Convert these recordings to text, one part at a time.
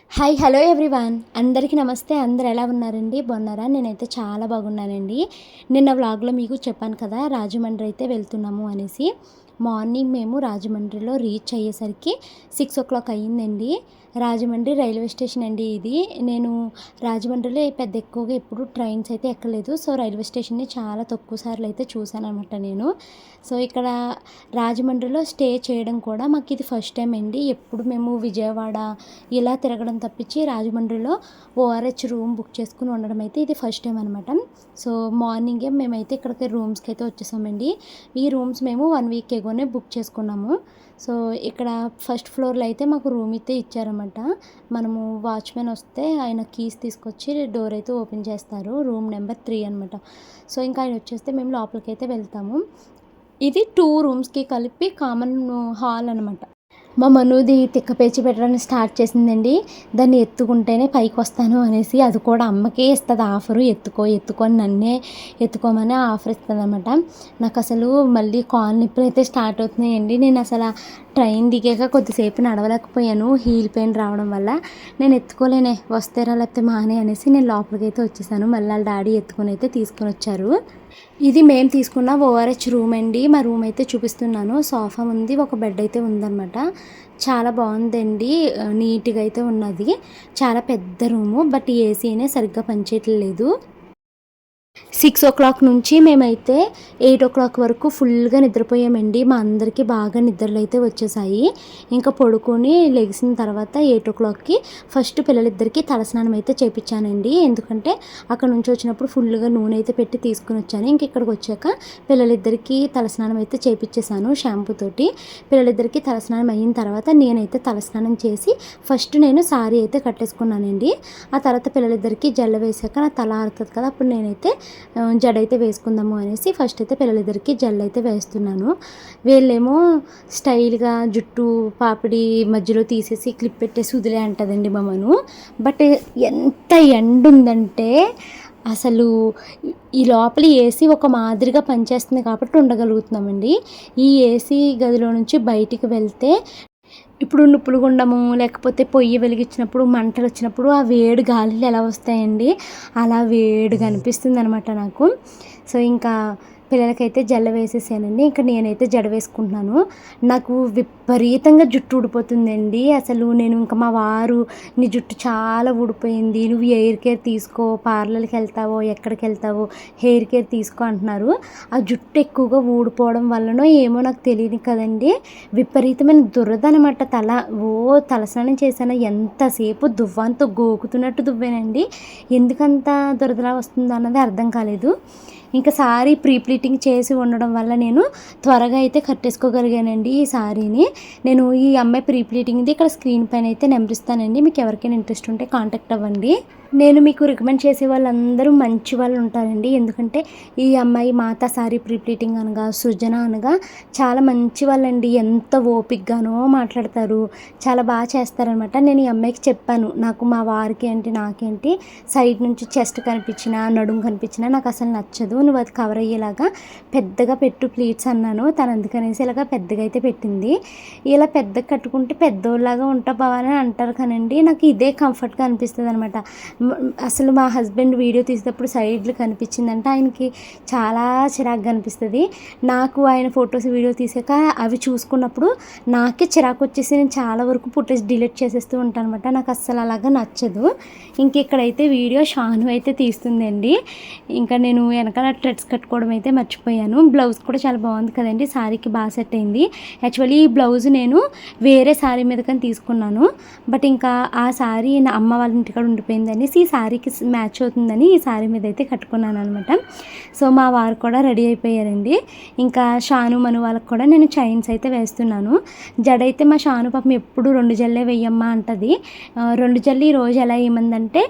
Hi hello everyone అందరికీ నమస్తే. అందరు ఎలా ఉన్నారండి? బాగున్నారా? నేనైతే చాలా బాగున్నానండి. నిన్న వ్లాగ్లో మీకు చెప్పాను కదా, రాజమండ్రి అయితే వెళ్తున్నాము అనేసి. మార్నింగ్ మేము రాజమండ్రిలో రీచ్ అయ్యేసరికి 6 o'clock అయ్యిందండి. రాజమండ్రి రైల్వే స్టేషన్ అండి ఇది. నేను రాజమండ్రిలో పెద్ద ఎక్కువగా ఎప్పుడు ట్రైన్స్ అయితే ఎక్కలేదు. సో రైల్వే స్టేషన్ని చాలా తక్కువ సార్లు అయితే చూశాను అనమాట నేను. సో ఇక్కడ రాజమండ్రిలో స్టే చేయడం కూడా మాకు ఇది ఫస్ట్ టైం అండి. ఎప్పుడు మేము విజయవాడ ఇలా తిరగడం తప్పించి రాజమండ్రిలో ఓఆర్హెచ్ రూమ్ బుక్ చేసుకుని ఉండడం అయితే ఇది ఫస్ట్ టైం అనమాట. సో మార్నింగే మేమైతే ఇక్కడికి రూమ్స్కి అయితే వచ్చేసామండి. ఈ రూమ్స్ మేము 1 week ఎగోనే బుక్ చేసుకున్నాము. సో ఇక్కడ ఫస్ట్ ఫ్లోర్లో అయితే మాకు రూమ్ అయితే ఇచ్చారన్నమాట. మనము వాచ్మెన్ వస్తే ఆయన కీస్ తీసుకొచ్చి డోర్ అయితే ఓపెన్ చేస్తారు. రూమ్ నెంబర్ 3 అనమాట. సో ఇంకా ఆయన వచ్చేస్తే మేము లోపలికి అయితే వెళ్తాము. ఇది 2 రూమ్స్కి కలిపి కామన్ హాల్ అనమాట. మా మనుది తిక్క పేచి పెట్టడానికి స్టార్ట్ చేసిందండి. దాన్ని ఎత్తుకుంటేనే పైకి వస్తాను అనేసి. అది కూడా అమ్మకే ఇస్తుంది ఆఫరు, ఎత్తుకొని నన్నే ఎత్తుకోమని ఆఫర్ ఇస్తుంది అనమాట. నాకు అసలు మళ్ళీ కాలు నొప్పులు అయితే స్టార్ట్ అవుతున్నాయండి. నేను అసలు ట్రైన్ దిగాక కొద్దిసేపు నడవలేకపోయాను, హీల్ పెయిన్ రావడం వల్ల. నేను ఎత్తుకోలేనే, వస్తేరా లేకపోతే మానే అనేసి నేను లోపలికి అయితే వచ్చేసాను. మళ్ళీ వాళ్ళ డాడీ ఎత్తుకొని అయితే తీసుకొని వచ్చారు. ఇది మేము తీసుకున్న ఓఆర్హెచ్ రూమ్ అండి. మా రూమ్ అయితే చూపిస్తున్నాను. సోఫా ఉంది, ఒక బెడ్ అయితే ఉందన్నమాట. చాలా బాగుందండి, నీట్గా అయితే ఉన్నది. చాలా పెద్ద రూము, బట్ ఏసీనే సరిగ్గా పనిచేయట్లేదు. 6 o'clock నుంచి మేమైతే 8 o'clock వరకు ఫుల్గా నిద్రపోయామండి. మా అందరికీ బాగా నిద్రలు అయితే వచ్చేసాయి. ఇంకా పడుకొని లెగిసిన తర్వాత 8 o'clockకి ఫస్ట్ పిల్లలిద్దరికీ తలస్నానం అయితే చేయించానండి. ఎందుకంటే అక్కడ నుంచి వచ్చినప్పుడు ఫుల్గా నూనె అయితే పెట్టి తీసుకుని వచ్చాను. ఇంక ఇక్కడికి వచ్చాక పిల్లలిద్దరికీ తలస్నానం అయితే చేయించేసాను షాంపూ తోటి. పిల్లలిద్దరికీ తలస్నానం అయిన తర్వాత నేనైతే తలస్నానం చేసి ఫస్ట్ నేను సారీ అయితే కట్టేసుకున్నానండి. ఆ తర్వాత పిల్లలిద్దరికీ జల్ల వేసాక నా తల ఆరుతుంది కదా, అప్పుడు నేనైతే జడ అయితే వేసుకుందాము అనేసి ఫస్ట్ అయితే పిల్లలిద్దరికి జడ అయితే వేస్తున్నాను. వీళ్ళేమో స్టైల్గా జుట్టు పాపిడి మధ్యలో తీసేసి క్లిప్ పెట్టేసి వదిలే అంటదండి మమ్మను. బట్ ఎంత ఎండ ఉందంటే అసలు ఈ లోపల ఏసీ ఒక మాదిరిగా పనిచేస్తుంది కాబట్టి ఉండగలుగుతున్నామండి. ఈ ఏసీ గదిలో నుంచి బయటికి వెళ్తే ఇప్పుడు నుప్పులు గుండము లేకపోతే పొయ్యి వెలిగించినప్పుడు మంటలు వచ్చినప్పుడు ఆ వేడి గాలిలు ఎలా వస్తాయండి, అలా వేడిగా అనిపిస్తుంది అనమాట నాకు. సో ఇంకా పిల్లలకైతే జల్ల వేసేసానండి. ఇంకా నేనైతే జడ వేసుకుంటున్నాను. నాకు విపరీతంగా జుట్టు ఊడిపోతుందండి. అసలు నేను ఇంకా మా వారు, నీ జుట్టు చాలా ఊడిపోయింది, నువ్వు హెయిర్ కేర్ తీసుకో, పార్లర్కి వెళ్తావో ఎక్కడికి వెళ్తావో హెయిర్ కేర్ తీసుకో అంటున్నారు. ఆ జుట్టు ఎక్కువగా ఊడిపోవడం వల్లనో ఏమో నాకు తెలియదు కదండి, విపరీతమైన దురద అనమాట. తలస్నానం చేశాను, ఎంతసేపు దువ్వంతో గోకుతున్నట్టు దువ్వానండి. ఎందుకంత దురదలా వస్తుందో అన్నది అర్థం కాలేదు. ఇంకా సారీ ప్రీ ప్లీటింగ్ చేసి ఉండడం వల్ల నేను త్వరగా అయితే కట్టేసుకోగలిగానండి ఈ సారీని. నేను ఈ అమ్మాయి ప్రీ ప్లీటింగ్ది ఇక్కడ స్క్రీన్ పైన అయితే నెంబర్ ఇస్తానండి, మీకు ఎవరికైనా ఇంట్రెస్ట్ ఉంటే కాంటాక్ట్ అవ్వండి. నేను మీకు రికమెండ్ చేసే వాళ్ళందరూ మంచి వాళ్ళు ఉంటారండి. ఎందుకంటే ఈ అమ్మాయి మాతా సారీ ప్రీ ప్లీటింగ్ అనగా సృజన అనగా చాలా మంచి వాళ్ళండి. ఎంత ఓపిక్గానో మాట్లాడతారు, చాలా బాగా చేస్తారనమాట. నేను ఈ అమ్మాయికి చెప్పాను, నాకు మా వారికి ఏంటి నాకేంటి సైడ్ నుంచి చెస్ట్ కనిపించినా నడుము కనిపించినా నాకు అసలు నచ్చదు, నువ్వు అది కవర్ అయ్యేలాగా పెద్దగా పెట్టు ప్లీట్స్ అన్నాను. తను అందుకనేసి ఇలాగా పెద్దగా అయితే పెట్టింది. ఇలా పెద్దగా కట్టుకుంటే పెద్దోళ్ళలాగా ఉంటా బావని అంటారు కానండి, నాకు ఇదే కంఫర్ట్గా అనిపిస్తుంది అనమాట. అసలు మా హస్బెండ్ వీడియో తీసేటప్పుడు సైడ్లు కనిపించిందంటే ఆయనకి చాలా చిరాకుగా అనిపిస్తుంది. నాకు ఆయన ఫొటోస్ వీడియో తీసాక అవి చూసుకున్నప్పుడు నాకే చిరాకు వచ్చేసి నేను చాలా వరకు ఫుటేజ్ డిలీట్ చేసేస్తూ ఉంటాను అనమాట. నాకు అస్సలు అలాగా నచ్చదు. ఇంక ఇక్కడైతే వీడియో షాను అయితే తీస్తుందండి. ఇంకా నేను వెనకాల థ్రెడ్స్ కట్టుకోవడం అయితే మర్చిపోయాను. బ్లౌజ్ కూడా చాలా బాగుంది కదండి, సారీకి బాగా సెట్ అయింది. యాక్చువల్లీ ఈ బ్లౌజ్ నేను వేరే సారీ మీద కానీ తీసుకున్నాను, బట్ ఇంకా ఆ సారీ నా అమ్మ వాళ్ళ ఇంటికాడ ఉండిపోయిందని ఈ సారీకి మ్యాచ్ అవుతుందని ఈ సారీ మీద అయితే కట్టుకున్నాను అనమాట. సో మా వారు కూడా రెడీ అయిపోయారండి. ఇంకా షాను మను వాళ్ళకి కూడా నేను చైన్స్ అయితే వేస్తున్నాను. జడ అయితే మా షాను పాపం ఎప్పుడు 2 జల్లే వేయమ్మా అంటది. 2 జల్లు ఈ రోజు ఎలా వేయమందంటే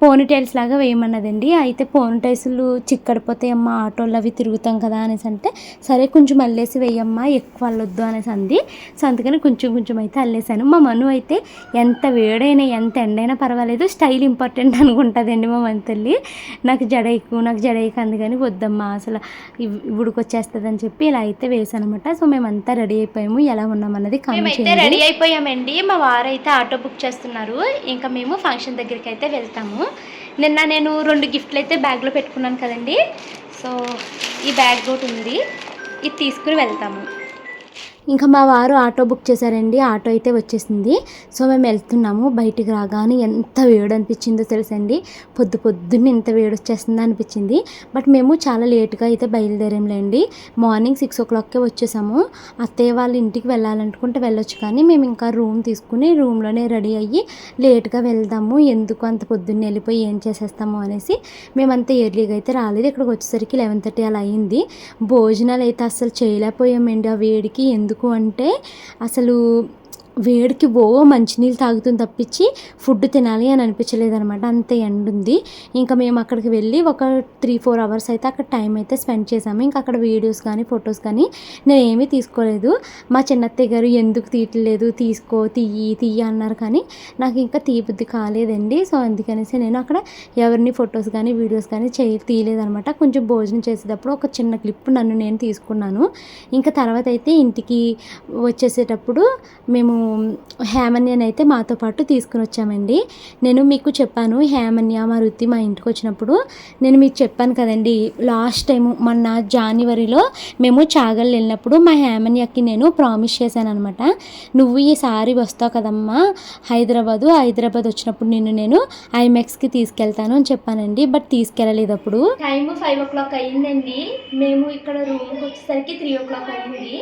పోనీ టైల్స్ లాగా వేయమన్నదండి. అయితే పోనీ టైల్స్లు చిక్కడిపోతాయమ్మా, ఆటోలు అవి తిరుగుతాం కదా అనేసి అంటే, సరే కొంచెం అల్లేసి వేయమ్మా, ఎక్కువ అల్లొద్దు అనేసి అంది. సో అందుకని కొంచెం అయితే అల్లేసాను. మా మను అయితే ఎంత వేడైనా ఎంత ఎండైనా పర్వాలేదు, స్టైల్ ఇంపార్టెంట్ ప్రెగ్నెంట్ అనుకుంటుందండి మా మంతల్లి. నాకు జడ ఎక్కువ అందుకని వద్దమ్మా అసలు ఉడికొచ్చేస్తుంది అని చెప్పి ఇలా అయితే వేసానమాట. సో మేమంతా రెడీ అయిపోయాము. ఎలా ఉన్నామన్నది కామెంట్ చేయండి. మేమైతే రెడీ అయిపోయామండి. మా వారు అయితే ఆటో బుక్ చేస్తున్నారు. ఇంకా మేము ఫంక్షన్ దగ్గరికి అయితే వెళ్తాము. నిన్న నేను 2 గిఫ్ట్లు అయితే బ్యాగ్లో పెట్టుకున్నాను కదండి. సో ఈ బ్యాగ్ ఒకటి ఉంది, ఇది తీసుకుని వెళ్తాము. ఇంకా మా వారు ఆటో బుక్ చేశారండి. ఆటో అయితే వచ్చేసింది. సో మేము వెళ్తున్నాము. బయటికి రాగానే ఎంత వేడి అనిపించిందో తెలుసండి. పొద్దున్నే ఇంత వేడి వచ్చేస్తుందో అనిపించింది. బట్ మేము చాలా లేట్గా అయితే బయలుదేరాంలేండి. మార్నింగ్ 6 o'clockకే వచ్చేసాము. అత్తయ్య వాళ్ళ ఇంటికి వెళ్ళాలనుకుంటే వెళ్ళొచ్చు, కానీ మేము ఇంకా రూమ్ తీసుకుని రూమ్లోనే రెడీ అయ్యి లేట్గా వెళ్దాము, ఎందుకు అంత పొద్దున్నే వెళ్ళిపోయి ఏం చేసేస్తాము అనేసి మేమంతా ఎర్లీగా అయితే రాలేదు. ఇక్కడికి వచ్చేసరికి 11:30 అలా అయింది. భోజనాలు అయితే అస్సలు చేయలేకపోయామండి ఆ వేడికి. ఎందుకు అంటే అసలు వేడికి మంచినీళ్ళు తాగుతుంది తప్పించి ఫుడ్ తినాలి అని అనిపించలేదనమాట. అంత ఎండ ఉంది. ఇంకా మేము అక్కడికి వెళ్ళి ఒక 3-4 hours అయితే అక్కడ టైం అయితే స్పెండ్ చేసాము. ఇంకా అక్కడ వీడియోస్ కానీ ఫొటోస్ కానీ నేను ఏమీ తీసుకోలేదు. మా చిన్నత్తయ్య గారు ఎందుకు తీయట్లేదు, తీయి అన్నారు, కానీ నాకు ఇంకా తీయబుద్ధి కాలేదండి. సో అందుకనేసి నేను అక్కడ ఎవరిని ఫొటోస్ కానీ వీడియోస్ కానీ తీయలేదనమాట. కొంచెం భోజనం చేసేటప్పుడు ఒక చిన్న క్లిప్ నన్ను నేను తీసుకున్నాను. ఇంకా తర్వాత అయితే ఇంటికి వచ్చేసేటప్పుడు మేము హేమన్యని అయితే మాతో పాటు తీసుకుని వచ్చామండి. నేను మీకు చెప్పాను, హేమన్య మారుతి మా ఇంటికి వచ్చినప్పుడు నేను మీకు చెప్పాను కదండి, లాస్ట్ టైం మొన్న జాన్వరిలో మేము చాగల్ వెళ్ళినప్పుడు మా హేమన్యకి నేను ప్రామిస్ చేశాను అనమాట. నువ్వు ఈసారి వస్తావు కదమ్మా హైదరాబాద్ వచ్చినప్పుడు నేను ఐమాక్స్కి తీసుకెళ్తాను అని చెప్పానండి. బట్ తీసుకెళ్ళలేదు. అప్పుడు టైం 5 o'clock అయ్యిందండి. మేము ఇక్కడ రూమ్కి వచ్చేసరికి 3 o'clock అయ్యింది.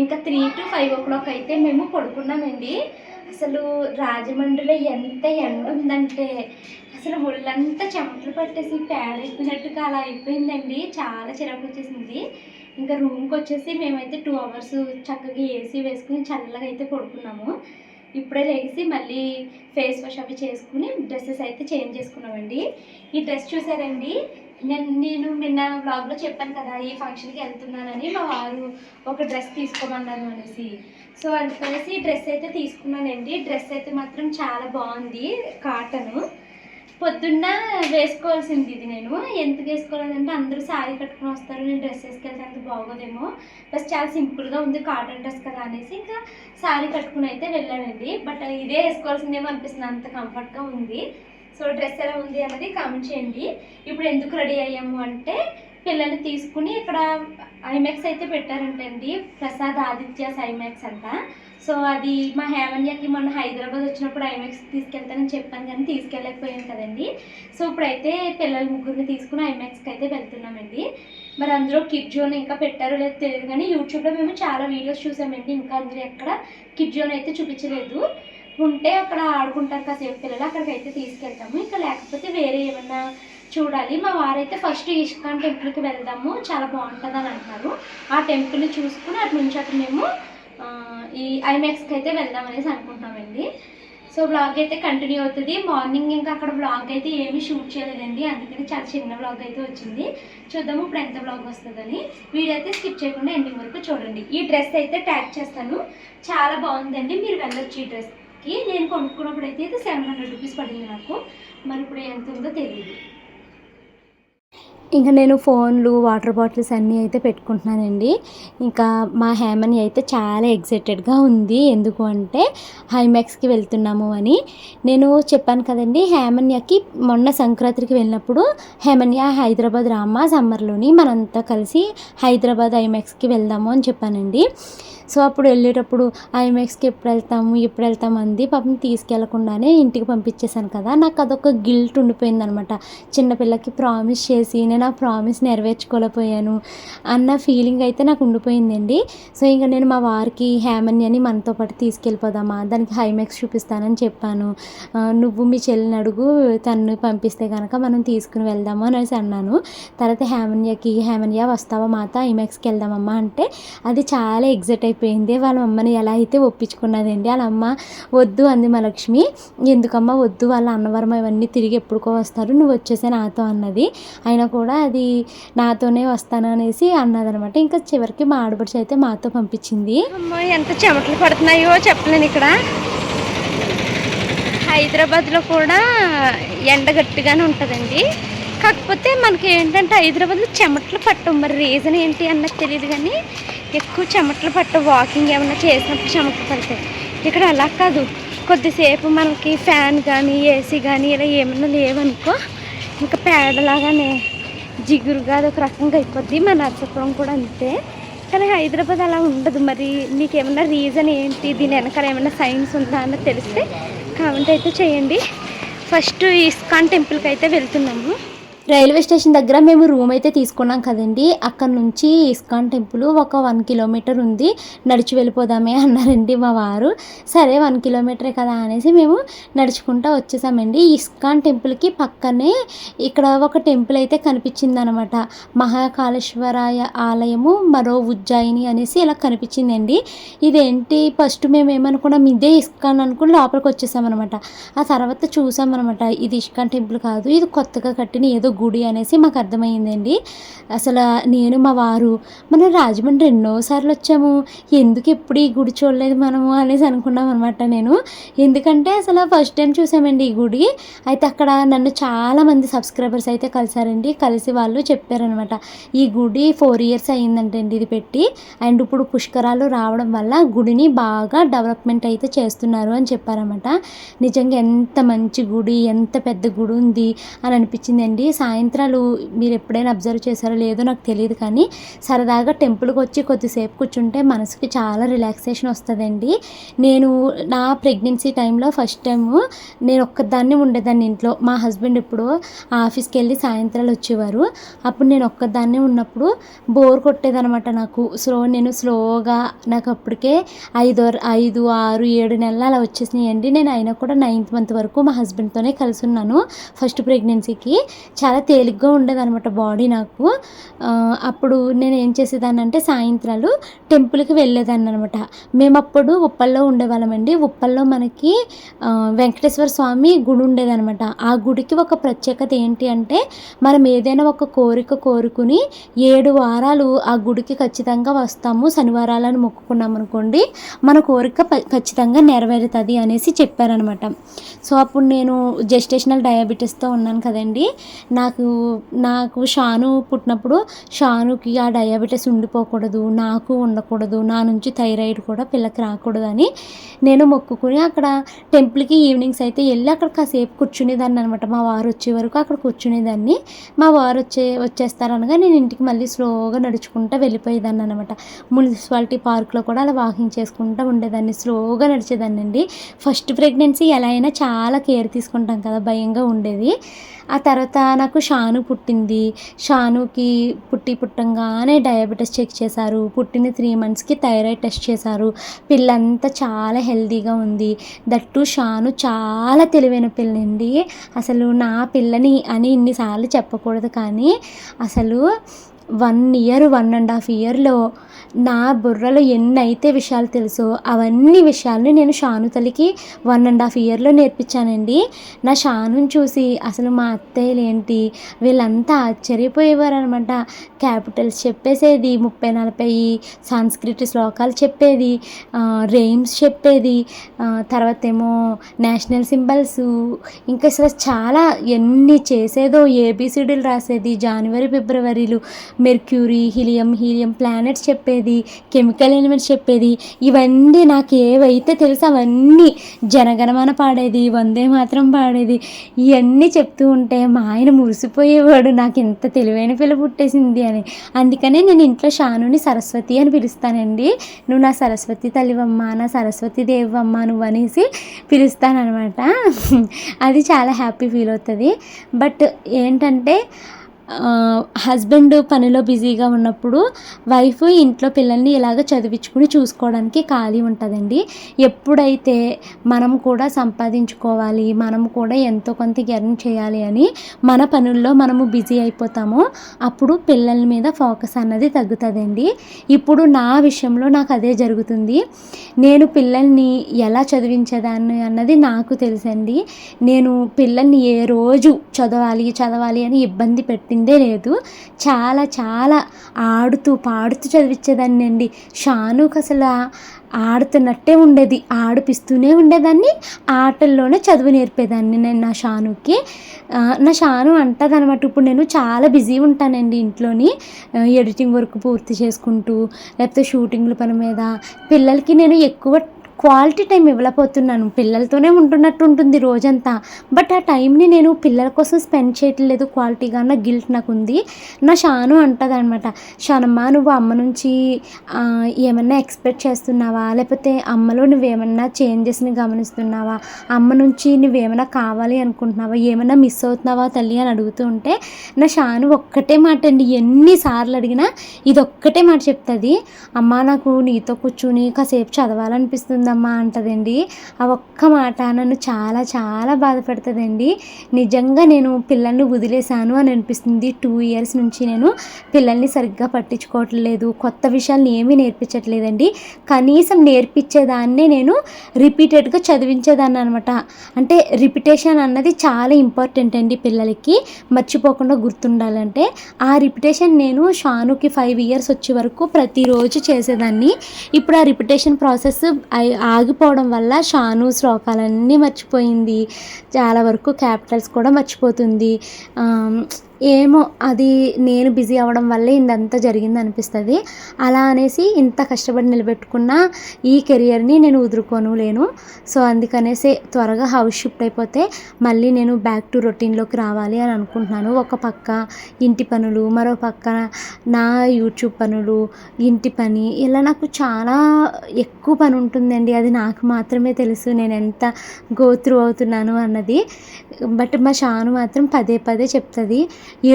ఇంకా 3 to 5 o'clock అయితే మేము పడుకున్నామండి. అసలు రాజమండ్రిలో ఎంత ఎండ ఉందంటే అసలు ఒళ్ళంతా చెమటలు పట్టేసి పేడెత్తినట్టుగా అలా అయిపోయిందండి. చాలా చిరాకు వచ్చేసింది. ఇంకా రూమ్కి వచ్చేసి మేమైతే 2 hours చక్కగా ఏసీ వేసుకుని చల్లగా అయితే పడుకున్నాము. ఇప్పుడే లేచి మళ్ళీ ఫేస్ వాష్ అవి చేసుకుని డ్రెస్సెస్ అయితే చేంజ్ చేసుకున్నామండి. ఈ డ్రెస్ చూసారండి, నేను నిన్న బ్లాగ్లో చెప్పాను కదా ఈ ఫంక్షన్కి వెళ్తున్నానని. మా వారు ఒక డ్రెస్ తీసుకోమన్నాను అనేసి. సో అందుకనేసి డ్రెస్ అయితే తీసుకున్నానండి. డ్రెస్ అయితే మాత్రం చాలా బాగుంది, కాటన్. పొద్దున్న వేసుకోవాల్సింది ఇది. నేను ఎందుకు వేసుకోలేదంటే అందరూ శారీ కట్టుకుని వస్తారు, నేను డ్రెస్ వేసుకెళ్తే అంత బాగోదేమో, ప్లస్ చాలా సింపుల్గా ఉంది కాటన్ డ్రెస్ కదా అనేసి ఇంకా శారీ కట్టుకుని అయితే వెళ్ళానండి. బట్ ఇదే వేసుకోవాల్సిందేమో అనిపిస్తుంది, అంత కంఫర్ట్గా ఉంది. సో డ్రెస్ ఎలా ఉంది అన్నది కామెంట్ చేయండి. ఇప్పుడు ఎందుకు రెడీ అయ్యాము అంటే పిల్లల్ని తీసుకుని ఇక్కడ ఐమాక్స్ అయితే పెట్టారంటే అండి, ప్రసాద్ ఆదిత్యాస్ ఐమాక్స్ అంట. సో అది మా హేమన్యకి మొన్న హైదరాబాద్ వచ్చినప్పుడు ఐమాక్స్ తీసుకెళ్తానని చెప్పాను, కానీ తీసుకెళ్ళకపోయాను కదండి. సో ఇప్పుడైతే పిల్లల ముగ్గురిని తీసుకుని ఐమాక్స్కి అయితే వెళ్తున్నామండి. మరి అందులో కిడ్ జోన్ ఇంకా పెట్టారో లేదో తెలియదు, కానీ యూట్యూబ్లో మేము చాలా వీడియోస్ చూసామండి. ఇంకా అందులో ఎక్కడ కిడ్ జోన్ అయితే చూపించలేదు. ఉంటే అక్కడ ఆడుకుంటారు కాసేపు పిల్లలు, అక్కడికి అయితే తీసుకెళ్తాము. ఇంకా లేకపోతే వేరే ఏమన్నా చూడాలి. మా వారైతే ఫస్ట్ ఇస్కాన్ టెంపుల్కి వెళ్దాము, చాలా బాగుంటుంది అని అంటున్నారు. ఆ టెంపుల్ని చూసుకుని అటు నుంచి అటు మేము ఈ ఐమాక్స్కి అయితే వెళ్దాం అనేసి అనుకుంటున్నామండి. సో బ్లాగ్ అయితే కంటిన్యూ అవుతుంది. మార్నింగ్ ఇంకా అక్కడ బ్లాగ్ అయితే ఏమీ షూట్ చేయలేదండి, అందుకని చాలా చిన్న బ్లాగ్ అయితే వచ్చింది. చూద్దాము ఇప్పుడు ఎంత బ్లాగ్ వస్తుందని. వీడియో అయితే స్కిప్ చేయకుండా ఎండింగ్ వరకు చూడండి. ఈ డ్రెస్ అయితే ట్యాగ్ చేస్తాను, చాలా బాగుందండి, మీరు వెళ్ళొచ్చు ఈ డ్రెస్కి. నేను కొనుక్కున్నప్పుడు అయితే 700 rupees పడింది నాకు, మరి ఇప్పుడు ఎంత ఉందో తెలియదు. ఇంకా నేను ఫోన్లు వాటర్ బాటిల్స్ అన్నీ అయితే పెట్టుకుంటున్నానండి. ఇంకా మా హేమన్య అయితే చాలా ఎక్సైటెడ్గా ఉంది, ఎందుకు అంటే ఐమాక్స్కి వెళ్తున్నాము అని. నేను చెప్పాను కదండి, హేమన్యకి మొన్న సంక్రాంతికి వెళ్ళినప్పుడు హేమన్య హైదరాబాద్ రామ్మ సమ్మర్లోని మనంతా కలిసి హైదరాబాద్ ఐమాక్స్కి వెళ్దాము అని చెప్పానండి. సో అప్పుడు వెళ్ళేటప్పుడు ఐమాక్స్కి ఎప్పుడు వెళ్తాము అంది. పాపం తీసుకెళ్లకుండానే ఇంటికి పంపించేశాను కదా. నాకు అదొక గిల్ట్ ఉండిపోయింది అనమాట. చిన్నపిల్లకి ప్రామిస్ చేసి నేను ఆ ప్రామిస్ నెరవేర్చుకోలేకపోయాను అన్న ఫీలింగ్ అయితే నాకు ఉండిపోయిందండి. సో ఇంకా నేను మా వారికి హేమన్యని మనతో పాటు తీసుకెళ్ళిపోదామా, దానికి ఐమాక్స్ చూపిస్తానని చెప్పాను. నువ్వు మీ చెల్లిని అడుగు, తను పంపిస్తే కనుక మనం తీసుకుని వెళ్దాము అనేసి అన్నాను. తర్వాత హేమన్య వస్తావా మాత ఐమాక్స్కి వెళ్దామమ్మా అంటే అది చాలా ఎగ్జైట్ అయిపోయింది. వాళ్ళ అమ్మని ఎలా అయితే ఒప్పించుకున్నదండి. వాళ్ళ అమ్మ వద్దు అంది. మా లక్ష్మి ఎందుకమ్మా వద్దు, వాళ్ళ అన్నవరం ఇవన్నీ తిరిగి ఎప్పుడుకో వస్తారు, నువ్వు వచ్చేసే నాతో అన్నది. అయినా కూడా అది నాతోనే వస్తాను అనేసి అన్నదనమాట. ఇంకా చివరికి మా ఆడపడుచు అయితే మాతో పంపించింది. అమ్మ ఎంత చెమటలు పడుతున్నాయో చెప్పలేను. ఇక్కడ హైదరాబాద్లో కూడా ఎండ గట్టిగానే ఉంటుందండి. కాకపోతే మనకి ఏంటంటే హైదరాబాద్లో చెమటలు పట్టవు. మరి రీజన్ ఏంటి అన్నది తెలియదు, కానీ ఎక్కువ చెమటలు పట్టవు. వాకింగ్ ఏమన్నా చేసినప్పుడు చెమటలు పడతాయి. ఇక్కడ అలా కాదు, కొద్దిసేపు మనకి ఫ్యాన్ కానీ ఏసీ కానీ ఇలా ఏమన్నా లేవనుకో ఇంకా పేడలాగానే జిగురుగా అదొక రకంగా అయిపోద్ది. మన నరసాపురం కూడా అంతే. కానీ హైదరాబాద్ అలా ఉండదు. మరి మీకు ఏమన్నా రీజన్ ఏంటి, దీని వెనకాల ఏమైనా సైన్స్ ఉందా అన్నది తెలిస్తే కామెంట్ అయితే చేయండి. ఫస్ట్ ఇస్కాన్ టెంపుల్కి అయితే వెళ్తున్నాము. రైల్వే స్టేషన్ దగ్గర మేము రూమ్ అయితే తీసుకున్నాం కదండి. అక్కడ నుంచి ఇస్కాన్ టెంపుల్ ఒక 1 కిలోమీటర్ ఉంది, నడిచి వెళ్ళిపోదామే అన్నారండి మా వారు. సరే 1 కిలోమీటరే కదా అనేసి మేము నడుచుకుంటూ వచ్చేసామండి. ఇస్కాన్ టెంపుల్కి పక్కనే ఇక్కడ ఒక టెంపుల్ అయితే కనిపించింది అనమాట. మహాకాళేశ్వరాయ ఆలయము మరో ఉజ్జయిని అనేసి ఇలా కనిపించిందండి. ఇదేంటి ఫస్ట్ మేము ఏమనుకున్నాం, ఇదే ఇస్కాన్ అనుకుని లోపలికి వచ్చేసామన్నమాట. ఆ తర్వాత చూసామన్నమాట, ఇది ఇస్కాన్ టెంపుల్ కాదు, ఇది కొత్తగా కట్టిన ఏదో గుడి అనేసి మాకు అర్థమైందండి. అసలు నేను మా వారు మనం రాజమండ్రి ఎన్నోసార్లు వచ్చాము, ఎందుకు ఎప్పుడు ఈ గుడి చూడలేదు మనము అనేసి అనుకున్నాం అనమాట. నేను ఎందుకంటే అసలు ఫస్ట్ టైం చూసామండి ఈ గుడి. అయితే అక్కడ నన్ను చాలామంది సబ్స్క్రైబర్స్ అయితే కలిసారండి. కలిసి వాళ్ళు చెప్పారనమాట, ఈ గుడి 4 years అయ్యిందంటండి ఇది పెట్టి. అండ్ ఇప్పుడు పుష్కరాలు రావడం వల్ల గుడిని బాగా డెవలప్మెంట్ అయితే చేస్తున్నారు అని చెప్పారన్నమాట. నిజంగా ఎంత మంచి గుడి, ఎంత పెద్ద గుడి ఉంది అని అనిపించిందండి. సాయంత్రాలు మీరు ఎప్పుడైనా అబ్జర్వ్ చేశారో లేదో నాకు తెలియదు, కానీ సరదాగా టెంపుల్కి వచ్చి కొద్దిసేపు కూర్చుంటే మనసుకి చాలా రిలాక్సేషన్ వస్తుందండి. నేను నా ప్రెగ్నెన్సీ టైంలో ఫస్ట్ టైము నేను ఒక్కదాన్ని ఉండేదాన్ని ఇంట్లో. మా హస్బెండ్ ఇప్పుడు ఆఫీస్కి వెళ్ళి సాయంత్రాలు వచ్చేవారు. అప్పుడు నేను ఒక్కదాన్నే ఉన్నప్పుడు బోర్ కొట్టేదనమాట నాకు. నేను స్లోగా నాకు అప్పటికే 5, 6, 7 నెలలు అలా వచ్చేసినాయండి. నేను అయినా కూడా 9th month వరకు మా హస్బెండ్తోనే కలిసి ఉన్నాను. ఫస్ట్ ప్రెగ్నెన్సీకి చాలా తేలిగ్గా ఉండేదన్నమాట బాడీ నాకు. అప్పుడు నేను ఏం చేసేదాన్ని అంటే సాయంత్రాలు టెంపుల్కి వెళ్ళేదాన్ని అనమాట. మేము అప్పుడు ఉప్పల్లో ఉండేవాళ్ళమండి. ఉప్పల్లో మనకి వెంకటేశ్వర స్వామి గుడి ఉండేదనమాట. ఆ గుడికి ఒక ప్రత్యేకత ఏంటి అంటే, మనం ఏదైనా ఒక కోరిక కోరుకుని 7 వారాలు ఆ గుడికి ఖచ్చితంగా వస్తాము, శనివారాలను మొక్కుకున్నాం అనుకోండి మన కోరిక ఖచ్చితంగా నెరవేరుతుంది అనేసి చెప్పారనమాట. సో అప్పుడు నేను జెస్టేషనల్ డయాబెటీస్తో ఉన్నాను కదండి. నాకు షాను పుట్టినప్పుడు షానుకి ఆ డయాబెటీస్ ఉండిపోకూడదు, నాకు ఉండకూడదు, నా నుంచి థైరాయిడ్ కూడా పిల్లకి రాకూడదని నేను మొక్కుకుని అక్కడ టెంపుల్కి ఈవినింగ్స్ అయితే వెళ్ళి అక్కడ కాసేపు కూర్చునేదాన్ని అనమాట. మా వారు వచ్చే వరకు అక్కడ కూర్చునేదాన్ని. మా వారు వచ్చేస్తారనగా నేను ఇంటికి మళ్ళీ స్లోగా నడుచుకుంటూ వెళ్ళిపోయేదాన్ని అనమాట. మున్సిపాలిటీ పార్క్లో కూడా అలా వాకింగ్ చేసుకుంటూ ఉండేదాన్ని, స్లోగా నడిచేదాన్ని అండి. ఫస్ట్ ప్రెగ్నెన్సీ ఎలా అయినా చాలా కేర్ తీసుకుంటాం కదా, భయంగా ఉండేది. ఆ తర్వాత నాకు షాను పుట్టింది. షానుకి పుట్టంగానే డయాబెటీస్ చెక్ చేశారు. పుట్టిన 3 monthsకి థైరాయిడ్ టెస్ట్ చేశారు. పిల్లంతా చాలా హెల్తీగా ఉంది. దట్టు షాను చాలా తెలివైన పిల్లండి. అసలు నా పిల్లని అని ఇన్నిసార్లు చెప్పకూడదు, కానీ అసలు 1 year 1.5 yearలో నా బుర్రలో ఎన్నైతే విషయాలు తెలుసో అవన్నీ విషయాల్ని నేను షాను తల్లికి 1.5 yearలో నేర్పించానండి. నా షానుని చూసి అసలు మా అత్తయ్యలు ఏంటి వీళ్ళంతా ఆశ్చర్యపోయేవారు అనమాట. క్యాపిటల్స్ చెప్పేసేది, 30-40 సంస్కృతి శ్లోకాలు చెప్పేది, రైమ్స్ చెప్పేది, తర్వాత ఏమో నేషనల్ సింబల్స్, ఇంకా అసలు చాలా ఎన్ని చేసేదో. ఏబిసిడీలు రాసేది, జనవరి ఫిబ్రవరిలు, మెర్క్యూరీ, హీలియం ప్లానెట్స్ చెప్పేది, కెమికల్ ఎలిమెంట్స్ చెప్పేది. ఇవన్నీ నాకు ఏవైతే తెలుసు అవన్నీ జనగణమన పాడేది, వందే మాత్రం పాడేది. ఇవన్నీ చెప్తూ ఉంటే మా ఆయన మురిసిపోయేవాడు, నాకు ఎంత తెలివైన పిల్ల పుట్టేసింది అని. అందుకనే నేను ఇంట్లో షానుని సరస్వతి అని పిలుస్తానండి. నువ్వు నా సరస్వతి తల్లివమ్మ, నా సరస్వతి దేవమ్మ నువ్వు అనేసి పిలుస్తానమాట. అది చాలా హ్యాపీ ఫీల్ అవుతుంది. బట్ ఏంటంటే హస్బెండ్ పనిలో బిజీగా ఉన్నప్పుడు వైఫ్ ఇంట్లో పిల్లల్ని ఇలాగ చదివించుకుని చూసుకోవడానికి ఖాళీ ఉంటుందండి. ఎప్పుడైతే మనం కూడా సంపాదించుకోవాలి, మనం కూడా ఎంతో కొంత ఎర్న్ చేయాలి అని మన పనుల్లో మనము బిజీ అయిపోతామో అప్పుడు పిల్లల మీద ఫోకస్ అన్నది తగ్గుతుందండి. ఇప్పుడు నా విషయంలో నాకు అదే జరుగుతుంది. నేను పిల్లల్ని ఎలా చదివించేదాన్ని అన్నది నాకు తెలుసండి. నేను పిల్లల్ని ఏ రోజు చదవాలి అని ఇబ్బంది పెట్టింది చదివిందే లేదు. చాలా చాలా ఆడుతూ పాడుతూ చదివించేదాన్ని అండి. షానుకి అసలు ఆడుతున్నట్టే ఉండేది, ఆడిపిస్తూనే ఉండేదాన్ని, ఆటల్లోనే చదువు నేర్పేదాన్ని నేను నా షానుకి. నా షాను అంటదనమాట, ఇప్పుడు నేను చాలా బిజీ ఉంటానండి ఇంట్లోని, ఎడిటింగ్ వర్క్ పూర్తి చేసుకుంటూ, లేకపోతే షూటింగ్ల పని మీద, పిల్లలకి నేను ఎక్కువ క్వాలిటీ టైం ఇవ్వలేకపోతున్నాను. పిల్లలతోనే ఉంటున్నట్టు ఉంటుంది రోజంతా, బట్ ఆ టైంని నేను పిల్లల కోసం స్పెండ్ చేయట్లేదు క్వాలిటీగా అన్న గిల్ట్ నాకు ఉంది. నా షాను అంటదనమాట, షానమ్మ నువ్వు అమ్మ నుంచి ఏమన్నా ఎక్స్పెక్ట్ చేస్తున్నావా, లేకపోతే అమ్మలో నువ్వేమన్నా చేంజెస్ని గమనిస్తున్నావా, అమ్మ నుంచి నువ్వేమైనా కావాలి అనుకుంటున్నావా, ఏమైనా మిస్ అవుతున్నావా తల్లి అని అడుగుతూ ఉంటే నా షాను ఒక్కటే మాట అండి, ఎన్నిసార్లు అడిగినా ఇదొక్కటే మాట చెప్తుంది, అమ్మ నాకు నీతో కూర్చుని కాసేపు చదవాలనిపిస్తుందమ్మా అంటదండి. ఆ ఒక్క మాట నన్ను చాలా చాలా బాధపడుతుందండి. నిజంగా నేను పిల్లల్ని వదిలేశాను అని అనిపిస్తుంది. 2 years నుంచి నేను పిల్లల్ని సరిగ్గా పట్టించుకోవట్లేదు, కొత్త విషయాలను ఏమీ నేర్పించట్లేదండి. కనీసం నేర్పించేదాన్నే నేను రిపీటెడ్గా చదివించేదాన్ని అనమాట. అంటే రిపిటేషన్ అన్నది చాలా ఇంపార్టెంట్ అండి పిల్లలకి, మర్చిపోకుండా గుర్తుండాలంటే. ఆ రిపిటేషన్ నేను షానుకి 5 years వచ్చే వరకు ప్రతిరోజు చేసేదాన్ని. ఇప్పుడు ఆ రిపిటేషన్ ప్రాసెస్ ఆగిపోవడం వల్ల షాను శ్లోకాలన్నీ మర్చిపోయింది, చాలా వరకు క్యాపిటల్స్ కూడా మర్చిపోతుంది. ఏమో అది నేను బిజీ అవ్వడం వల్లే ఇదంతా జరిగింది అనిపిస్తుంది. అలా అనేసి ఇంత కష్టపడి నిలబెట్టుకున్న ఈ కెరియర్ని నేను వదులుకోను లేను. సో అందుకనేసి త్వరగా హౌస్ షిఫ్ట్ అయిపోతే మళ్ళీ నేను బ్యాక్ టు రొటీన్లోకి రావాలి అని అనుకుంటున్నాను. ఒక పక్క ఇంటి పనులు, మరో పక్క నా యూట్యూబ్ పనులు, ఇంటి పని, ఇలా నాకు చాలా ఎక్కువ పని ఉంటుందండి. అది నాకు మాత్రమే తెలుసు నేను ఎంత గో త్రూ అవుతున్నాను అన్నది. బట్ మా షాను మాత్రం పదే పదే చెప్తుంది,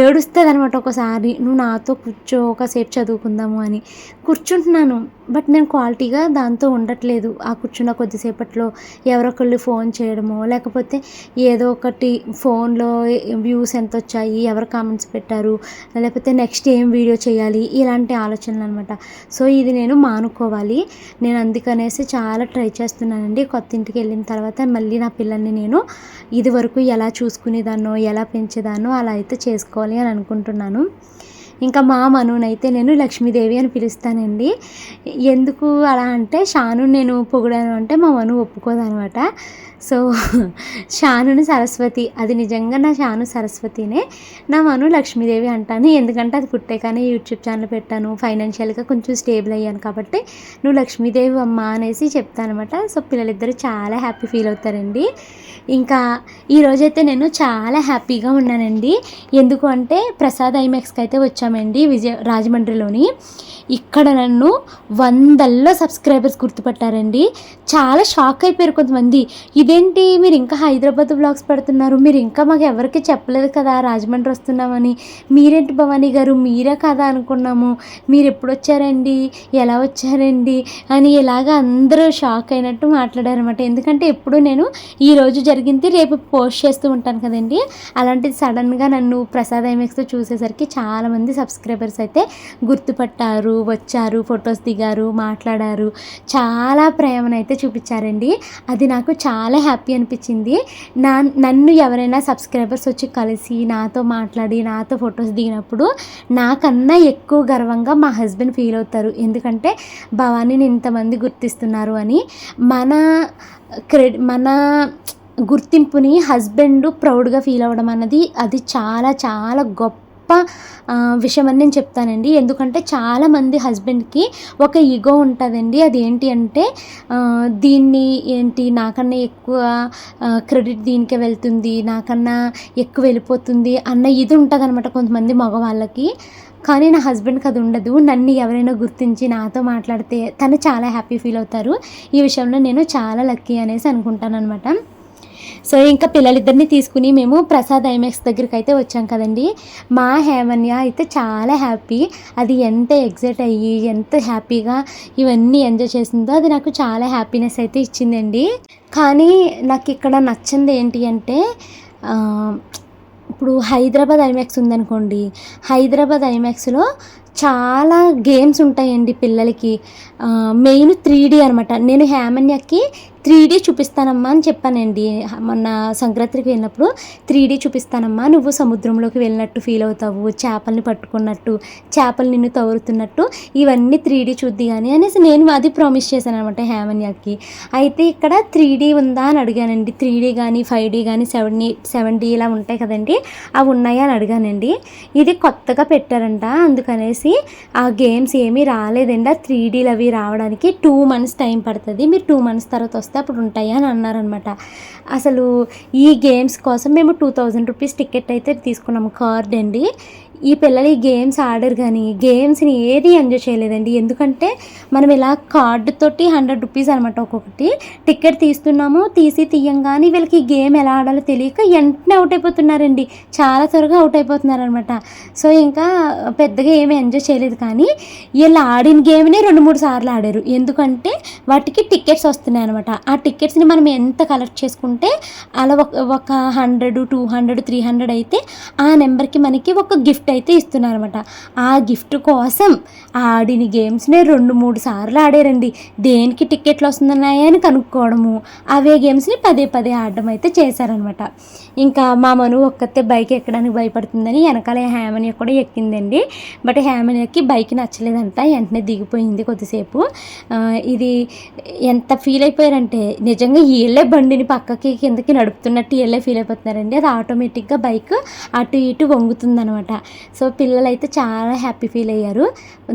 ఏడుస్తుంది అనమాట ఒకసారి, నువ్వు నాతో కూర్చో కాసేపు చదువుకుందాము అని. కూర్చుంటున్నాను, బట్ నేను క్వాలిటీగా దాంతో ఉండట్లేదు. ఆ కూర్చున్న కొద్దిసేపట్లో ఎవరొకళ్ళు ఫోన్ చేయడమో, లేకపోతే ఏదో ఒకటి ఫోన్లో వ్యూస్ ఎంత వచ్చాయి, ఎవరు కామెంట్స్ పెట్టారు, లేకపోతే నెక్స్ట్ ఏం వీడియో చేయాలి, ఇలాంటి ఆలోచనలు అనమాట. సో ఇది నేను మానుకోవాలి. నేను అందుకనేసి చాలా ట్రై చేస్తున్నానండి. కొత్త ఇంటికి వెళ్ళిన తర్వాత మళ్ళీ నా పిల్లల్ని నేను ఇది వరకు ఎలా చూసుకునేదాన్నో, ఎలా పెంచేదాన్నో అలా అయితే చేసుకోవాలి అని అనుకుంటున్నాను. ఇంకా మా మనునైతే నేను లక్ష్మీదేవి అని పిలుస్తానండి. ఎందుకు అలా అంటే, షాను నేను పొగిడాను అంటే మా మను ఒప్పుకోదనమాట. సో షానుని సరస్వతి, అది నిజంగా నా షాను సరస్వతినే, నా మను లక్ష్మీదేవి అంటాను. ఎందుకంటే అది పుట్టాకనే యూట్యూబ్ ఛానల్ పెట్టాను, ఫైనాన్షియల్గా కొంచెం స్టేబుల్ అయ్యాను కాబట్టి నువ్వు లక్ష్మీదేవి అమ్మ అనేసి చెప్తాను అనమాట. సో పిల్లలిద్దరూ చాలా హ్యాపీ ఫీల్ అవుతారండి. ఇంకా ఈరోజైతే నేను చాలా హ్యాపీగా ఉన్నానండి. ఎందుకు అంటే ప్రసాద్ ఐమాక్స్కి అయితే వచ్చామండి, రాజమండ్రిలోని. ఇక్కడ నన్ను 100ల్లో సబ్స్క్రైబర్స్ గుర్తుపట్టారండి. చాలా షాక్ అయిపోయారు కొంతమంది, ఇదేంటి మీరు ఇంకా హైదరాబాద్ వ్లాగ్స్ పెడుతున్నారు, మీరు ఇంకా మాకు ఎవరికి చెప్పలేదు కదా రాజమండ్రి వస్తున్నామని, మీరేంటి భవానీ గారు మీరే కదా అనుకున్నాము, మీరు ఎప్పుడు వచ్చారండి, ఎలా వచ్చారండి అని ఇలాగ అందరూ షాక్ అయినట్టు మాట్లాడారనమాట. ఎందుకంటే ఎప్పుడు నేను ఈరోజు జరిగింది రేపు పోస్ట్ చేస్తూ ఉంటాను కదండి, అలాంటిది సడన్గా నన్ను ప్రసాద్ ఐమాక్స్తో చూసేసరికి చాలామంది సబ్స్క్రైబర్స్ అయితే గుర్తుపట్టారు, వచ్చారు, ఫొటోస్ దిగారు, మాట్లాడారు, చాలా ప్రేమనైతే చూపించారండి. అది నాకు చాలా హ్యాపీ అనిపించింది. నన్ను ఎవరైనా సబ్స్క్రైబర్స్ వచ్చి కలిసి నాతో మాట్లాడి నాతో ఫొటోస్ దిగినప్పుడు నాకన్నా ఎక్కువ గర్వంగా మా హస్బెండ్ ఫీల్ అవుతారు. ఎందుకంటే భవానీని ఇంతమంది గుర్తిస్తున్నారు అని. మన గుర్తింపుని హస్బెండ్ ప్రౌడ్గా ఫీల్ అవ్వడం అన్నది అది చాలా చాలా గొప్ప విషయం అని నేను చెప్తానండి. ఎందుకంటే చాలామంది హస్బెండ్కి ఒక ఈగో ఉంటుందండి. అది ఏంటి అంటే దీన్ని ఏంటి నాకన్నా ఎక్కువ క్రెడిట్ దీనికే వెళ్తుంది, నాకన్నా ఎక్కువ వెళ్ళిపోతుంది అన్న ఇది ఉంటుంది అనమాట కొంతమంది మగవాళ్ళకి. కానీ నా హస్బెండ్కి అది ఉండదు. నన్ను ఎవరైనా గుర్తించి నాతో మాట్లాడితే తను చాలా హ్యాపీ ఫీల్ అవుతారు. ఈ విషయంలో నేను చాలా లక్కీ అనేసి అనుకుంటాను అనమాట. సో ఇంకా పిల్లలిద్దరిని తీసుకుని మేము ప్రసాద్ ఐమాక్స్ దగ్గరికి అయితే వచ్చాం కదండి. మా హేమన్య అయితే చాలా హ్యాపీ, అది ఎంత ఎగ్జైట్ అయ్యి ఎంత హ్యాపీగా ఇవన్నీ ఎంజాయ్ చేసిందో అది నాకు చాలా హ్యాపీనెస్ అయితే ఇచ్చిందండి. కానీ నాకు ఇక్కడ నచ్చింది ఏంటి అంటే, ఇప్పుడు హైదరాబాద్ ఐమాక్స్ ఉందనుకోండి, హైదరాబాద్ ఐమాక్స్లో చాలా గేమ్స్ ఉంటాయండి పిల్లలకి, మెయిన్ 3D అనమాట. నేను హేమన్యకి 3D చూపిస్తానమ్మా అని చెప్పానండి. మొన్న సంక్రాంతికి వెళ్ళినప్పుడు 3D చూపిస్తానమ్మా, నువ్వు సముద్రంలోకి వెళ్ళినట్టు ఫీల్ అవుతావు, చేపల్ని పట్టుకున్నట్టు, చేపలు నిన్ను తగులుతున్నట్టు, ఇవన్నీ 3D చూద్ది కానీ అనేసి నేను అది ప్రామిస్ చేశాను అనమాట హేమన్యకి. అయితే ఇక్కడ 3D ఉందా అని అడిగానండి. 3D కానీ 5D కానీ 7D ఇలా ఉంటాయి కదండి, అవి ఉన్నాయా అని అడిగానండి. ఇది కొత్తగా పెట్టారంట, అందుకనేసి ఆ గేమ్స్ ఏమీ రాలేదండి. ఆ 3Dలు అవి రావడానికి 2 months టైం పడుతుంది, మీరు 2 months తర్వాత వస్తే అప్పుడు ఉంటాయి అని అన్నారనమాట. అసలు ఈ గేమ్స్ కోసం మేము 2000 రూపీస్ టికెట్ అయితే తీసుకున్నాము, కార్డ్ అండి. ఈ పిల్లలు ఈ గేమ్స్ ఆడారు కానీ గేమ్స్ని ఏది ఎంజాయ్ చేయలేదండి. ఎందుకంటే మనం ఇలా కార్డు తోటి 100 రూపీస్ అనమాట ఒక్కొక్కటి టికెట్ తీస్తున్నాము, తీయంగానే వీళ్ళకి ఈ గేమ్ ఎలా ఆడాలో తెలియక వెంటనే అవుట్ అయిపోతున్నారండి, చాలా త్వరగా అవుట్ అయిపోతున్నారనమాట. సో ఇంకా పెద్దగా ఏమీ ఎంజాయ్ చేయలేదు. కానీ వీళ్ళు ఆడిన గేమ్ని 2-3 సార్లు ఆడారు. ఎందుకంటే వాటికి టికెట్స్ వస్తున్నాయి అనమాట. ఆ టికెట్స్ని మనం ఎంత కలెక్ట్ చేసుకుంటే అలా ఒక 100, 200, 300 అయితే ఆ నెంబర్కి మనకి ఒక గిఫ్ట్ అయితే ఇస్తున్నారనమాట. ఆ గిఫ్ట్ కోసం ఆడిన గేమ్స్ని 2-3 సార్లు ఆడారండి. దేనికి టికెట్లు వస్తున్నాయని కనుక్కోవడము, అవే గేమ్స్ని పదే ఆడడం అయితే చేశారనమాట. ఇంకా మా మను ఒక్కతే బైక్ ఎక్కడానికి భయపడుతుందని వెనకాల హేమన్య కూడా ఎక్కిందండి. బట్ హేమన్యకి బైక్ నచ్చలేదంట, వెంటనే దిగిపోయింది కొద్దిసేపు. ఇది ఎంత ఫీల్ అయిపోయారంటే నిజంగా వీళ్ళే బండిని పక్కకి కిందకి నడుపుతున్నట్టు వీళ్ళే ఫీల్ అయిపోతున్నారండి. అది ఆటోమేటిక్గా బైక్ అటు ఇటు వంగుతుందనమాట. సో పిల్లలైతే చాలా హ్యాపీ ఫీల్ అయ్యారు.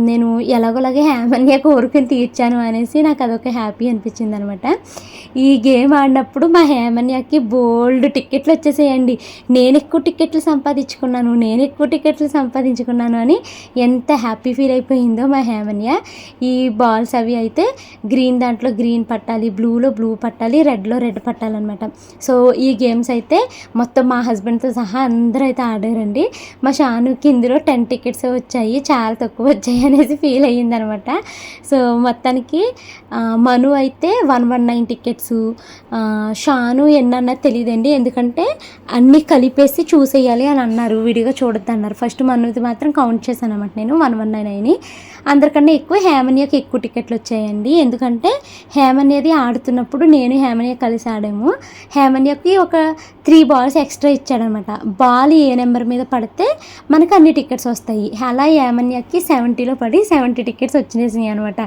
నేను ఎలాగోలాగే హేమన్య కోరుకుని తీర్చాను అనేసి నాకు అదొక హ్యాపీ అనిపించింది అనమాట. ఈ గేమ్ ఆడినప్పుడు మా హేమన్యకి బోల్డ్ టికెట్లు వచ్చేసేయండి. నేను ఎక్కువ టికెట్లు సంపాదించుకున్నాను అని ఎంత హ్యాపీ ఫీల్ అయిపోయిందో మా హేమన్య. ఈ బాల్స్ అవి అయితే దాంట్లో గ్రీన్ పట్టాలి, బ్లూలో బ్లూ పట్టాలి, రెడ్లో రెడ్ పట్టాలన్నమాట. సో ఈ గేమ్స్ అయితే మొత్తం మా హస్బెండ్తో సహా అందరూ అయితే ఆడారండి. మా షానుకి ఇందులో 10 టికెట్స్ వచ్చాయి, చాలా తక్కువ వచ్చాయి అనేసి ఫీల్ అయ్యిందనమాట. సో మొత్తానికి మను అయితే 119 టికెట్స్, షాను ఎన్నన్నది తెలియదండి. ఎందుకంటే అన్నీ కలిపేసి చూసేయాలి అని అన్నారు, విడిగా చూడొద్దు అన్నారు. ఫస్ట్ మనుది మాత్రం కౌంట్ చేశాను అనమాట నేను, 119 అయినాయి. అందరికన్నా ఎక్కువ హేమన్యకి ఎక్కువ టికెట్లు వచ్చాయండి. ఎందుకంటే హేమన్యది ఆడుతున్నప్పుడు నేను హేమన్య కలిసి ఆడాము. హేమన్యకి ఒక 3 balls ఎక్స్ట్రా ఇచ్చాడనమాట. బాల్ ఏ నెంబర్ మీద పడితే మనకు అన్ని టికెట్స్ వస్తాయి. అలా హేమన్యకి 70లో పడి 70 టికెట్స్ వచ్చినాయి అనమాట.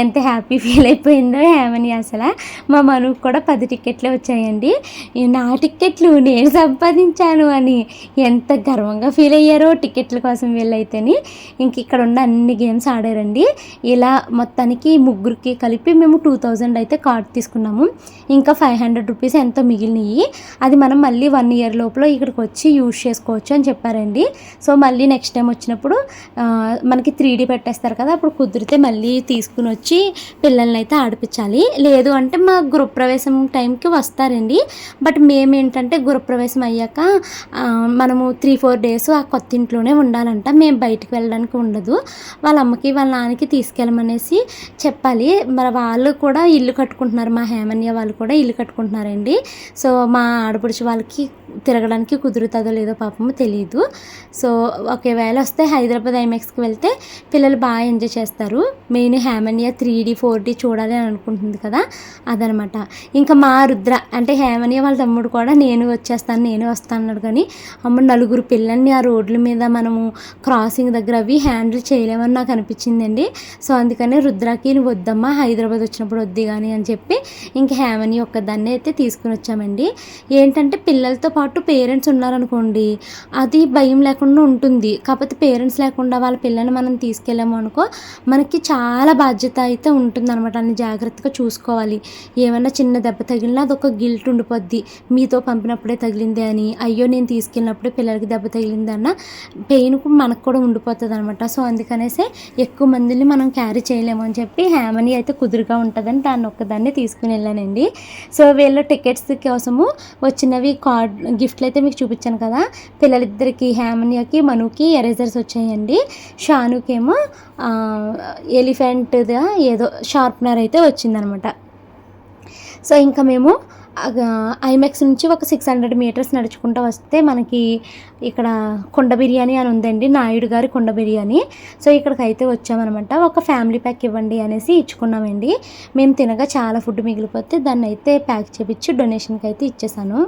ఎంత హ్యాపీ ఫీల్ అయిపోయిందో హేమన్య అసలు. మా మనుకు కూడా 10 టికెట్లే వచ్చాయండి. నా టికెట్లు నేను సంపాదించాను అని ఎంత గర్వంగా ఫీల్ అయ్యారో టికెట్ల కోసం వీళ్ళైతేని. ఇంక ఇక్కడ ఉన్న అన్ని గేమ్స్ ఆడారండి. ఇలా మొత్తానికి ముగ్గురికి కలిపి మేము 2000 అయితే కార్డ్ తీసుకున్నాము. ఇంకా 500 రూపీస్ ఎంతో మిగిలినవి. అది మనం మళ్ళీ 1 year లోపల ఇక్కడికి వచ్చి యూజ్ చేసుకోవచ్చు అని చెప్పారండి. సో మళ్ళీ నెక్స్ట్ టైం వచ్చినప్పుడు మనకి 3D పెట్టేస్తారు కదా, అప్పుడు కుదిరితే మళ్ళీ తీసుకుని వచ్చి పిల్లల్ని అయితే ఆడిపించాలి. లేదు అంటే మా గృహప్రవేశం టైంకి వస్తారండి. బట్ మేమేంటంటే గృహప్రవేశం అయ్యాక మనము 3-4 days ఆ కొత్త ఇంట్లోనే ఉండాలంట, మేము బయటికి వెళ్ళడానికి ఉండదు. వాళ్ళ అమ్మకి వాళ్ళ నాన్నకి తీసుకెళ్ళమనేసి చెప్పాలి. మరి వాళ్ళు కూడా ఇల్లు కట్టుకుంటున్నారు, మా హేమన్య వాళ్ళు కూడా ఇల్లు కట్టుకుంటున్నారండి. సో మా ఆడపడుచు వాళ్ళకి తిరగడానికి కుదురుతుందో లేదో పాపము తెలియదు. సో ఒకవేళ వస్తే హైదరాబాద్ ఐమాక్స్కి వెళ్తే పిల్లలు బాగా ఎంజాయ్ చేస్తారు. మెయిన్ హేమన్య 3D 4D చూడాలి అని అనుకుంటుంది కదా, అదనమాట. ఇంకా మా రుద్ర అంటే హేమన్య వాళ్ళ తమ్ముడు కూడా నేను వస్తాను అన్నాడు. కానీ అమ్మ 4 పిల్లల్ని ఆ రోడ్ల మీద మనము క్రాసింగ్ దగ్గర అవి హ్యాండిల్ చేయలేమని నాకు అనిపించిందండి. సో అందుకనే రుద్రకి నువ్వు వద్దమ్మా, హైదరాబాద్ వచ్చినప్పుడు వద్ది కానీ అని చెప్పి ఇంక హేమన్య ఒక్కదాన్ని అయితే తీసుకుని వచ్చామండి. ఏంటంటే పిల్లలతో పాటు పేరెంట్స్ ఉన్నారనుకోండి అది భయం లేకుండా ఉంటుంది. కాకపోతే పేరెంట్స్ లేకుండా వాళ్ళ పిల్లల్ని మనం తీసుకెళ్ళాము అనుకో మనకి చాలా బాధ్యత అయితే ఉంటుందన్నమాట. అన్ని జాగ్రత్తగా చూసుకోవాలి. ఏమన్నా చిన్న దెబ్బ తగిలినా అదొక గిల్ట్ ఉండిపోద్ది, మీతో పంపినప్పుడే తగిలింది అని, అయ్యో నేను తీసుకెళ్ళినప్పుడే పిల్లలకి దెబ్బ తగిలింది అన్న పెయిన్ మనకు కూడా ఉండిపోతుంది అనమాట. సో అందుకనేసే ఎక్కువ మందిని మనం క్యారీ చేయలేము అని చెప్పి హేమన్య అయితే కుదురుగా ఉంటుందని దాన్ని ఒక్కదాన్ని తీసుకుని వెళ్ళానండి. సో వీళ్ళ టికెట్స్ కోసము వచ్చినవి కార్డ్ గిఫ్ట్లు అయితే మీకు చూపించాను కదా. పిల్లలిద్దరికి హేమన్యకి మనుకి ఎరేజర్స్ వచ్చాయండి. షానుకేమో ఎలిఫెంట్గా ఏదో షార్ప్నర్ అయితే వచ్చిందనమాట. సో ఇంకా మేము ఐమాక్స్ నుంచి ఒక 600 మీటర్స్ నడుచుకుంటూ వస్తే మనకి ఇక్కడ కుండ బిర్యానీ అని ఉందండి, నాయుడు గారి కుండ బిర్యానీ. సో ఇక్కడికైతే వచ్చామన్నమాట. ఒక ఫ్యామిలీ ప్యాక్ ఇవ్వండి అనేసి ఇచ్చుకున్నామండి. మేము తినగా చాలా ఫుడ్ మిగిలిపోతే దాన్ని అయితే ప్యాక్ చేపించి డొనేషన్కి అయితే ఇచ్చేసాను.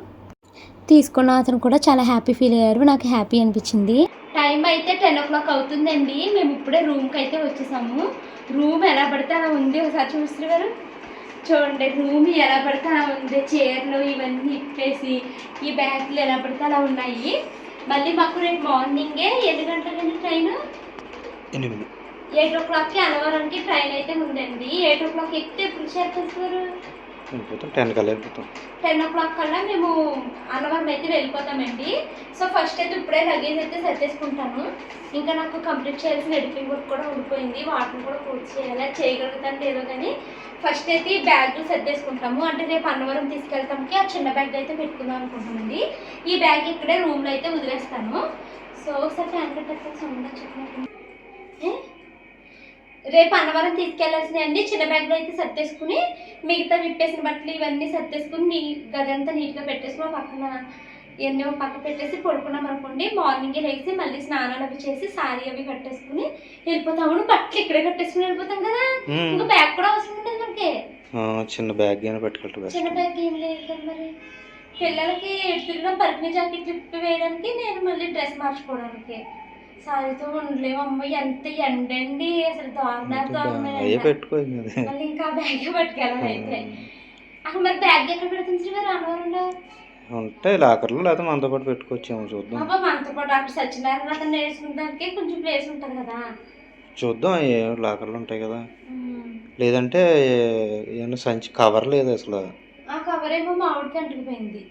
తీసుకున్న అతను కూడా చాలా హ్యాపీ ఫీల్ అయ్యారు, నాకు హ్యాపీ అనిపించింది. టైం అయితే 10 o'clock అవుతుందండి. మేము ఇప్పుడే రూమ్కి అయితే వచ్చేసాము. రూమ్ ఎలా పడితే అలా ఉంది, ఒకసారి చూస్తున్నారు చూడండి. రూమ్ ఎలా పడితే అలా ఉంది, చైర్లు ఇవన్నీ ఇప్పేసి ఈ బ్యాగ్లు ఎలా పడితే అలా ఉన్నాయి. మళ్ళీ మాకు రేపు మార్నింగే 7 గంటలండి ట్రైన్, 8 o'clockకి అన్నవరంకి ట్రైన్ అయితే ఉందండి. 8 o'clock ఎక్కితే ఎప్పుడు చేస్తారు? 10 o'clock కల్లా మేము అన్నవరం అయితే వెళ్ళిపోతామండి. సో ఫస్ట్ అయితే ఇప్పుడే లగేజ్ అయితే సర్దేసుకుంటాను. ఇంకా నాకు కంప్లీట్ చేయాల్సిన ఎడిటింగ్ వర్క్ కూడా ఉండిపోయింది, వాటిని కూడా పూర్తి చేయాలి. చేయగలుగుతాను లేదో కానీ ఫస్ట్ అయితే ఈ బ్యాగ్లు సర్దేసుకుంటాము. అంటే రేపు అన్నవరం తీసుకెళ్తాంకి ఆ చిన్న బ్యాగ్ అయితే పెట్టుకుందాం అనుకుంటామండి. ఈ బ్యాగ్ ఇక్కడే రూమ్లో అయితే వదిలేస్తాను. సో ఒకసారి ఫ్యాన్ కట్టేస్తాను సౌండ్ చెప్పినట్టు. రేపు అన్నవరం తీసుకెళ్లాల్సినవి అన్ని చిన్న బ్యాగ్లో అయితే సర్దేసుకుని మిగతా విప్పేసిన బట్టలు ఇవన్నీ సర్దేసుకుని గదంతా నీట్గా పెట్టేసుకుని పక్కన ఇవన్నీ పక్క పెట్టేసి పడుకున్నాం అనుకోండి. మార్నింగే లేచి మళ్ళీ స్నానాలు అవి చేసి సారీ అవి కట్టేసుకుని వెళ్ళిపోతాము. బట్టలు ఇక్కడే కట్టేసుకుని వెళ్ళిపోతాం కదా, ఇంకా బ్యాగ్ కూడా అవసరం ఉంటుంది మనకి. చిన్న బ్యాగ్ పెట్టుకుంటాం. చిన్న బ్యాగ్ ఏం లేదు కదా మరి. పిల్లలకి తిరిగిన పరికిణి జాకెట్లు ఇప్పి వేయడానికి, నేను మళ్ళీ డ్రెస్ మార్చుకోవడానికి. సారీతో ఉండలేము. అమ్మాయి ఎంత ఎండండి అసలు, మళ్ళీ ఇంకా బ్యాగ్ పట్టుకెళ్ళాలి. అయితే అక్కడ మరి బ్యాగ్ ఎక్కడ పెడుతుంది మరి అన్నవరంలో? ఉంటాయి లాకర్లు, లేదా మనతో పాటు పెట్టుకోవచ్చేమో చూద్దాం. అబ్బా మనతో పాటు అక్కడ సత్యనారాయణ అతను నేర్చుకుంటానికి కొంచెం ప్లేస్ ఉంటుంది కదా, చూద్దాం. ఏ లాకర్లు ఉంటాయి కదా, లేదంటే ఏమన్నా సంచి కవర్ లేదు అసలు. ఆ కవర్ ఏమో మామిడికి అంటుకుపోయింది.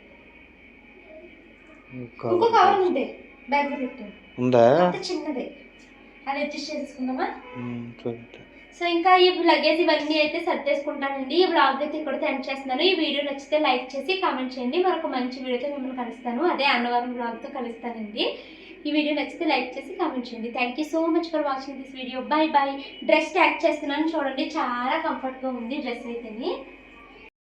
ఇంకో కవర్ ఉంది బ్యాగ్ పెట్టాను, ఉందా? చిన్నదే, అది అడ్జస్ట్ చేసుకుందామా? చూద్దాం. సో ఇంకా ఈ లగేజ్ ఇవన్నీ అయితే సర్దేసుకుంటానండి. ఈ బ్లాగ్ అయితే ఇక్కడ సెండ్ చేస్తున్నాను. ఈ వీడియో నచ్చితే లైక్ చేసి కామెంట్ చేయండి. మరొక మంచి వీడియోతో మిమ్మల్ని కలుస్తాను, అదే అన్నవరం బ్లాగ్తో కలుస్తానండి. ఈ వీడియో నచ్చితే లైక్ చేసి కామెంట్ చేయండి. Thank you so much for watching this video. Bye bye. Dress tag చేస్తున్నాను చూడండి, చాలా కంఫర్ట్గా ఉంది డ్రెస్ అయితేని.